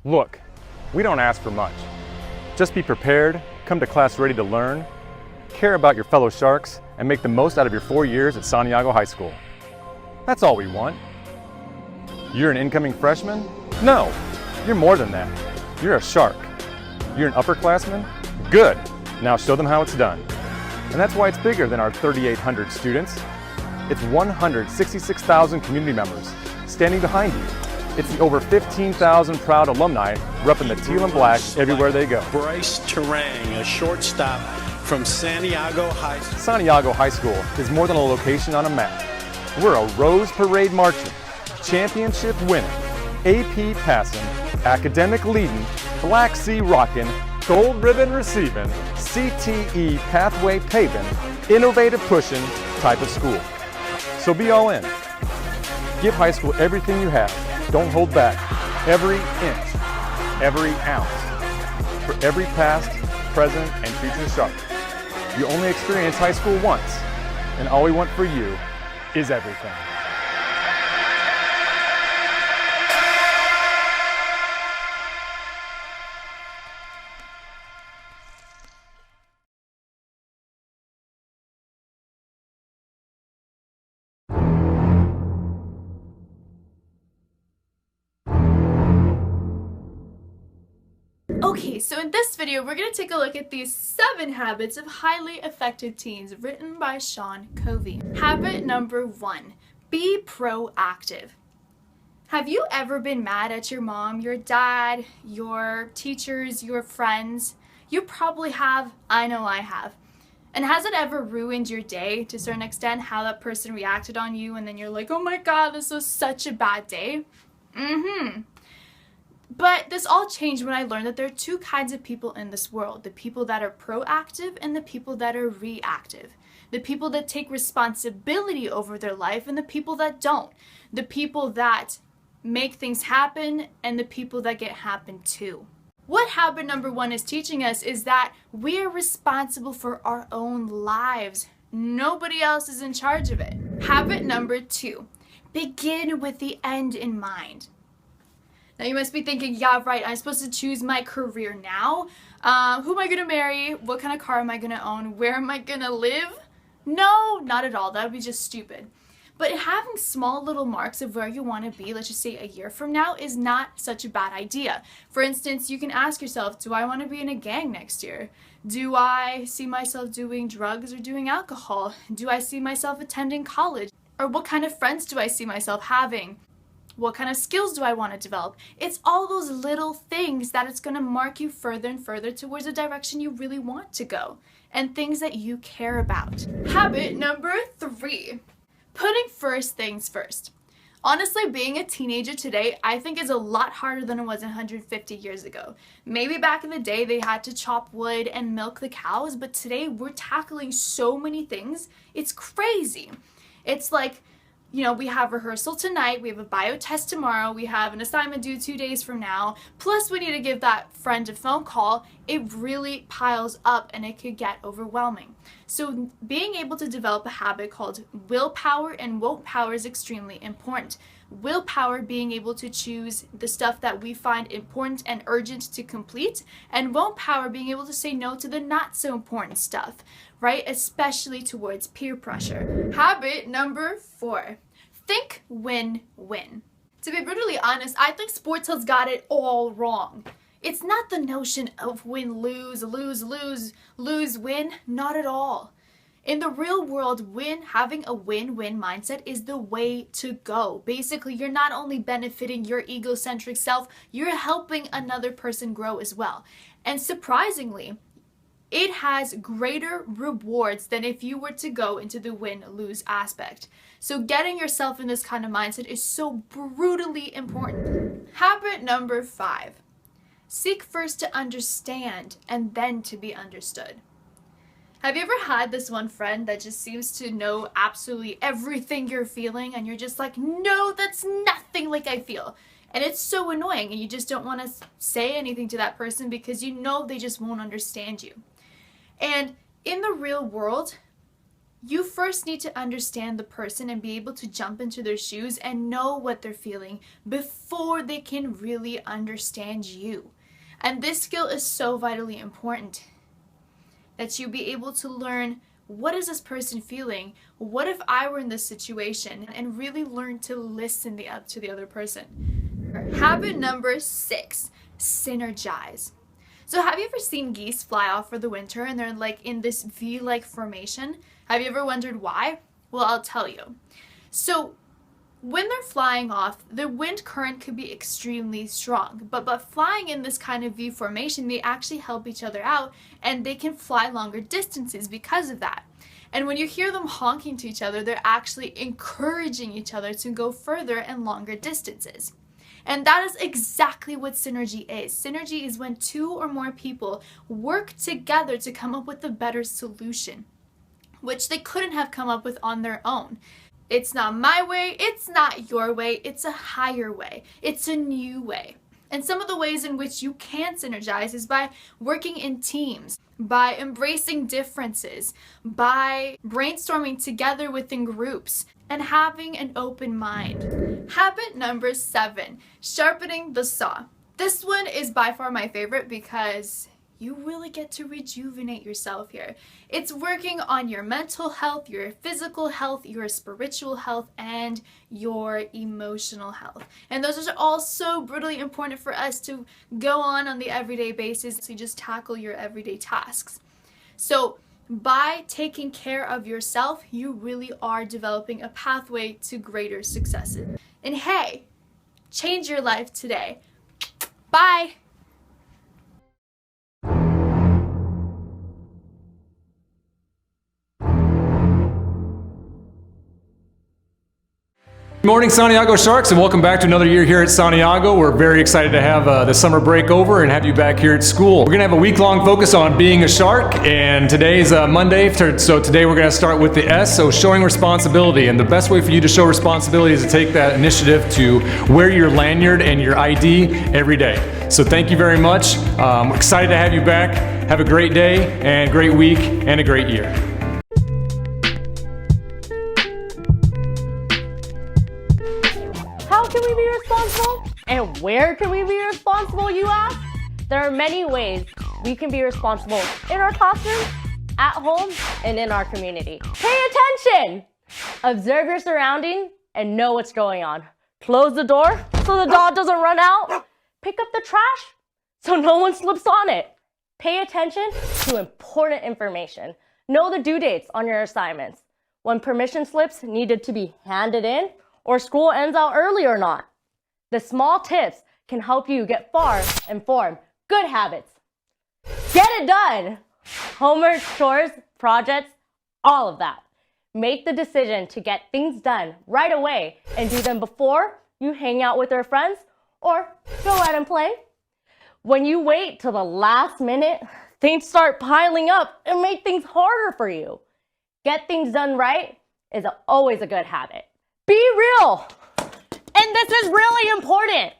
Look, we don't ask for much. Just be prepared, come to class ready to learn, care about your fellow Sharks, and make the most out of your 4 years at Santiago High School. That's all we want. You're an incoming freshman? No, you're more than that. You're a Shark. You're an upperclassman? Good. Now show them how it's done. And that's why it's bigger than our 3,800 students. It's 166,000 community members standing behind you. It's the over 15,000 proud alumni repping the teal and black everywhere they go. Bryce Terang, a shortstop from Santiago High School. Santiago High School is more than a location on a map. We're a Rose Parade marching, championship winning, AP passing, academic leading, Black Sea rocking, gold ribbon receiving, CTE pathway paving, innovative pushing type of school. So be all in. Give high school everything you have. Don't hold back. Every inch, every ounce. For every past, present, and future Shark. You only experience high school once, and all we want for you is everything. Okay, so in this video, we're going to take a look at these 7 habits of highly effective teens written by Sean Covey. Habit number 1, be proactive. Have you ever been mad at your mom, your dad, your teachers, your friends? You probably have. I know I have. And has it ever ruined your day to a certain extent, how that person reacted on you, and then you're like, oh my god, this was such a bad day? But this all changed when I learned that there are 2 kinds of people in this world. The people that are proactive and the people that are reactive. The people that take responsibility over their life and the people that don't. The people that make things happen and the people that get happened to. What habit number 1 is teaching us is that we are responsible for our own lives. Nobody else is in charge of it. Habit number 2, begin with the end in mind. Now you must be thinking, yeah, right, I'm supposed to choose my career now. Who am I going to marry? What kind of car am I going to own? Where am I going to live? No, not at all. That would be just stupid. But having small little marks of where you want to be, let's just say a year from now, is not such a bad idea. For instance, you can ask yourself, do I want to be in a gang next year? Do I see myself doing drugs or doing alcohol? Do I see myself attending college? Or what kind of friends do I see myself having? What kind of skills do I want to develop? It's all those little things that it's going to mark you further and further towards the direction you really want to go and things that you care about. Habit number 3, putting first things first. Honestly, being a teenager today, I think is a lot harder than it was 150 years ago. Maybe back in the day they had to chop wood and milk the cows, but today we're tackling so many things. It's crazy. It's like, you know, we have rehearsal tonight, we have a bio test tomorrow, we have an assignment due 2 days from now, plus we need to give that friend a phone call. It really piles up and it could get overwhelming. So being able to develop a habit called willpower and won't power is extremely important. Willpower being able to choose the stuff that we find important and urgent to complete, and won't power being able to say no to the not so important stuff, right? Especially towards peer pressure. Habit number 4, think win-win. To be brutally honest, I think sports has got it all wrong. It's not the notion of win-lose, lose-lose, lose-win, not at all. In the real world, having a win-win mindset is the way to go. Basically, you're not only benefiting your egocentric self, you're helping another person grow as well. And surprisingly, it has greater rewards than if you were to go into the win-lose aspect. So getting yourself in this kind of mindset is so brutally important. Habit number 5, seek first to understand and then to be understood. Have you ever had this one friend that just seems to know absolutely everything you're feeling and you're just like, no, that's nothing like I feel? And it's so annoying and you just don't want to say anything to that person because you know they just won't understand you. And in the real world, You first need to understand the person and be able to jump into their shoes and know what they're feeling before they can really understand you. And this skill is so vitally important, that you be able to learn, what is this person feeling? What if I were in this situation? And really learn to listen to the other person. Habit number 6, synergize. So have you ever seen geese fly off for the winter and they're like in this V-like formation? Have you ever wondered why? Well, I'll tell you. So when they're flying off, the wind current could be extremely strong, but flying in this kind of V formation, they actually help each other out and they can fly longer distances because of that. And when you hear them honking to each other, they're actually encouraging each other to go further and longer distances. And that is exactly what synergy is. Synergy is when 2 or more people work together to come up with a better solution, which they couldn't have come up with on their own. It's not my way, it's not your way, it's a higher way. It's a new way. And some of the ways in which you can synergize is by working in teams, by embracing differences, by brainstorming together within groups, and having an open mind. Habit number 7, sharpening the saw. This one is by far my favorite because you really get to rejuvenate yourself here. It's working on your mental health, your physical health, your spiritual health, and your emotional health. And those are all so brutally important for us to go on the everyday basis to just tackle your everyday tasks. So by taking care of yourself, you really are developing a pathway to greater successes. And hey, change your life today. Bye! Good morning, Santiago Sharks, and welcome back to another year here at Santiago. We're very excited to have the summer break over and have you back here at school. We're going to have a week-long focus on being a shark, and today's Monday, so today we're going to start with the S, so showing responsibility. And the best way for you to show responsibility is to take that initiative to wear your lanyard and your ID every day. So thank you very much. We're excited to have you back. Have a great day, and great week, and a great year. How can we be responsible? And where can we be responsible, you ask? There are many ways we can be responsible in our classroom, at home, and in our community. Pay attention! Observe your surroundings and know what's going on. Close the door so the dog doesn't run out. Pick up the trash so no one slips on it. Pay attention to important information. Know the due dates on your assignments. When permission slips needed to be handed in, or school ends out early or not. The small tips can help you get far and form good habits. Get it done! Homework, chores, projects, all of that. Make the decision to get things done right away and do them before you hang out with your friends or go out and play. When you wait till the last minute, things start piling up and make things harder for you. Get things done right is always a good habit. Be real. And this is really important.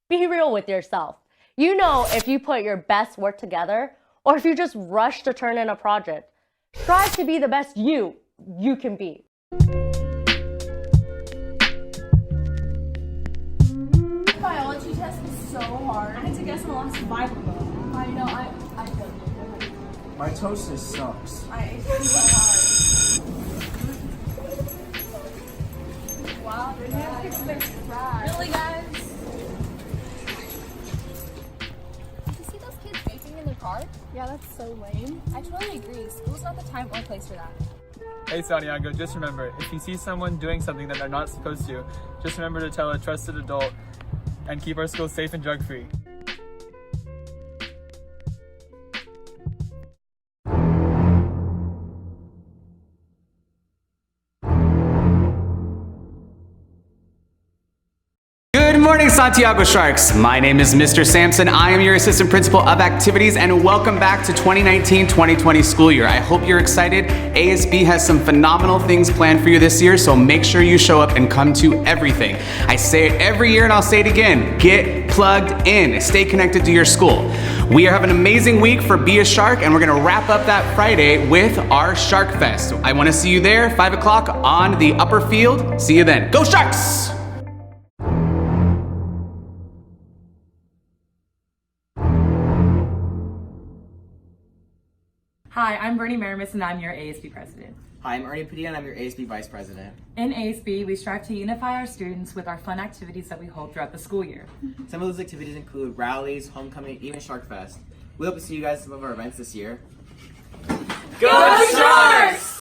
Be real with yourself. You know if you put your best work together or if you just rush to turn in a project. Strive to be the best you can be. Biology test was so hard. I had to guess in the last survival book. I know, I feel you. My toast sucks. It's so hard. Wow, really, guys? Did you see those kids vaping in their car? Yeah, that's so lame. I totally agree. School's not the time or place for that. Hey Santiago, just remember, if you see someone doing something that they're not supposed to, just remember to tell a trusted adult and keep our school safe and drug-free. morning, Santiago Sharks. My name is Mr. Sampson. I am your assistant principal of activities, and welcome back to 2019-2020 school year. I hope you're excited. ASB has some phenomenal things planned for you this year, so make sure you show up and come to everything. I say it every year and I'll say it again. Get plugged in. Stay connected to your school. We are having an amazing week for Be a Shark, and we're gonna wrap up that Friday with our Shark Fest. I wanna see you there, 5 o'clock on the upper field. See you then. Go Sharks! Hi, I'm Bernie Maramis and I'm your ASB president. Hi, I'm Ernie Padilla and I'm your ASB vice president. In ASB, we strive to unify our students with our fun activities that we hold throughout the school year. Some of those activities include rallies, homecoming, even Shark Fest. We hope to see you guys at some of our events this year. Go Sharks!